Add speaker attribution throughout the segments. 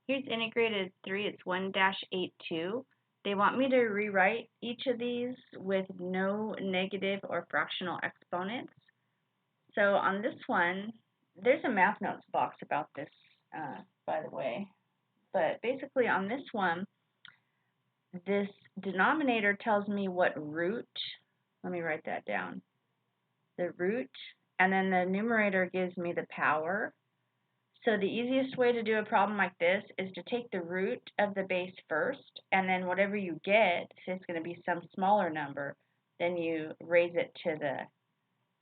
Speaker 1: Here's integrated 3, it's 1-82. They want me to rewrite each of these with no negative or fractional exponents. So on this one, there's a math notes box about this, by the way. But basically on this one, this denominator tells me what root, let me write that down, the root, and then the numerator gives me the power. So the easiest way to do a problem like this is to take the root of the base first, and then whatever you get, if it's going to be some smaller number, then you raise it to the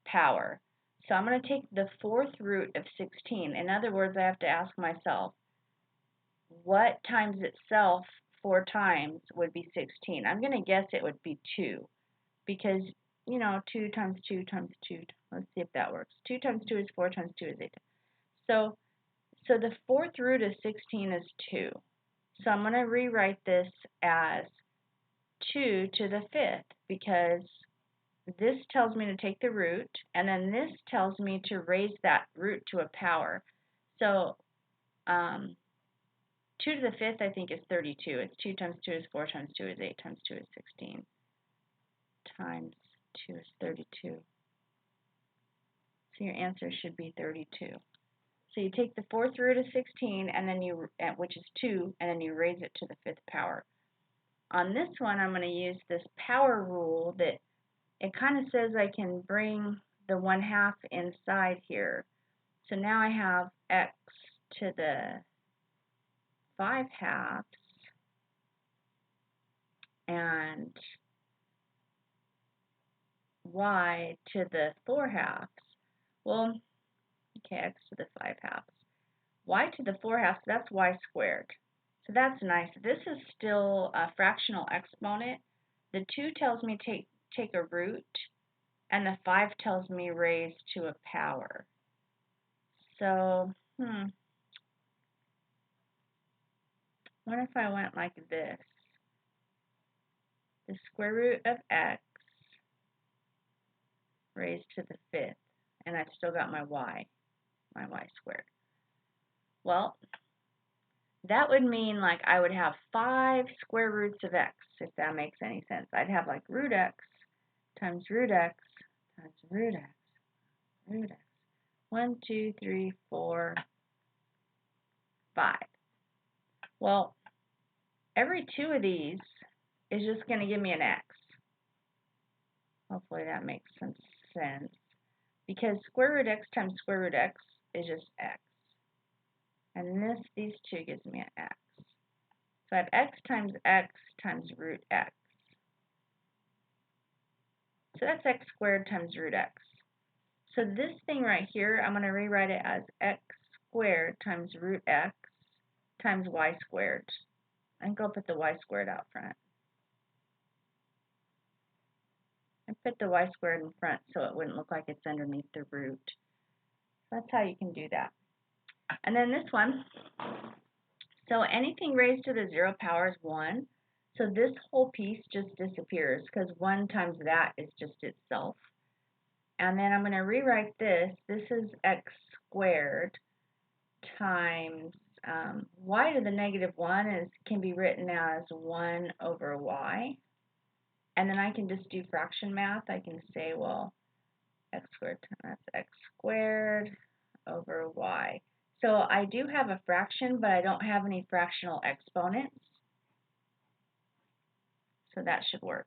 Speaker 1: power. So I'm going to take the fourth root of 16. In other words, I have to ask myself, what times itself 4 times would be 16? I'm going to guess it would be 2, because, 2 times 2 times 2, let's see if that works. 2 times 2 is 4 times 2 is 8. So the fourth root of 16 is 2. So I'm going to rewrite this as 2 to the fifth, because this tells me to take the root, and then this tells me to raise that root to a power. So 2 to the fifth, I think, is 32. It's 2 times 2 is 4 times 2 is 8 times 2 is 16 times 2 is 32. So your answer should be 32. So you take the fourth root of 16, and then which is 2, and then you raise it to the fifth power. On this one, I'm going to use this power rule that it kind of says I can bring the 1/2 inside here. So now I have x to the 5/2 and y to the 4/2. Well, okay, x to the 5/2. Y to the 4/2, that's y squared. So that's nice. This is still a fractional exponent. The 2 tells me take a root, and the 5 tells me raise to a power. So, what if I went like this? The square root of x raised to the fifth, and I've still got my y squared. Well, that would mean like I would have 5 square roots of x, if that makes any sense. I'd have like root x times root x times root x, root x. 1, 2, 3, 4, 5. Well, every 2 of these is just going to give me an x. Hopefully that makes some sense. Because square root x times square root x is just x. And these 2 gives me an x. So I have x times root x. So that's x squared times root x. So this thing right here, I'm going to rewrite it as x squared times root x times y squared. I think I'll put the y squared out front. I put the y squared in front so it wouldn't look like it's underneath the root. That's how you can do that. And then this one, so anything raised to the 0 power is 1. So this whole piece just disappears because 1 times that is just itself. And then I'm going to rewrite this. This is x squared times y to the negative 1 can be written as 1 over y. And then I can just do fraction math. I can say, well, x squared, that's x squared over y. So I do have a fraction, but I don't have any fractional exponents. So that should work.